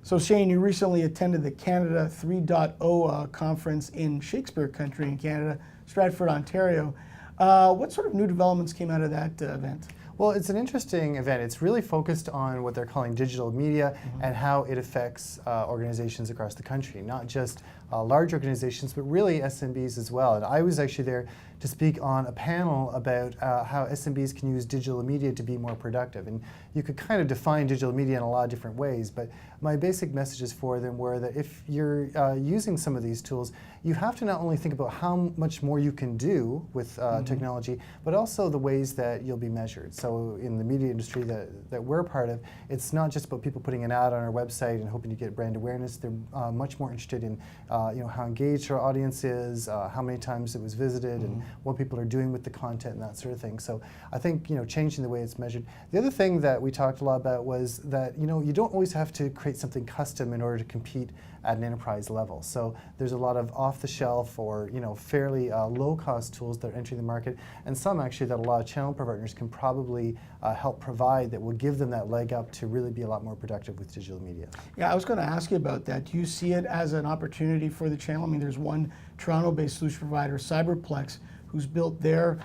So Shane, you recently attended the Canada 3.0 conference in Shakespeare country in Canada, Stratford, Ontario. What sort of new developments came out of that event? Well, it's an interesting event. It's really focused on what they're calling digital media and how it affects organizations across the country, not just large organizations, but really SMBs as well. And I was actually there to speak on a panel about how SMBs can use digital media to be more productive. And you could kind of define digital media in a lot of different ways, but my basic messages for them were that if you're using some of these tools, you have to not only think about how much more you can do with technology, but also the ways that you'll be measured. So in the media industry that we're a part of, it's not just about people putting an ad on our website and hoping to get brand awareness. They're much more interested in how engaged our audience is, how many times it was visited, and what people are doing with the content and that sort of thing. So I think changing the way it's measured. The other thing that we talked a lot about was that you don't always have to create something custom in order to compete at an enterprise level. So there's a lot of off-the-shelf or fairly low-cost tools that are entering the market, and some actually that a lot of channel partners can probably help provide that will give them that leg up to really be a lot more productive with digital media. Yeah, I was going to ask you about that. Do you see it as an opportunity for the channel? I mean, there's one Toronto-based solution provider, Cyberplex, who's built their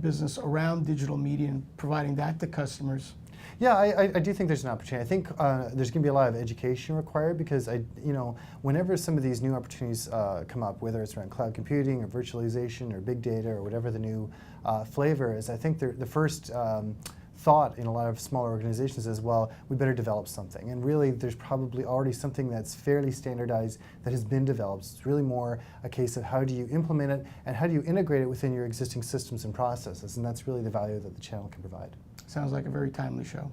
business around digital media and providing that to customers. Yeah, I do think there's an opportunity. I think there's going to be a lot of education required because whenever some of these new opportunities come up, whether it's around cloud computing or virtualization or big data or whatever the new flavor is, I think the first thought in a lot of smaller organizations is, well, we better develop something. And really, there's probably already something that's fairly standardized that has been developed. It's really more a case of how do you implement it and how do you integrate it within your existing systems and processes. And that's really the value that the channel can provide. Sounds like a very timely show.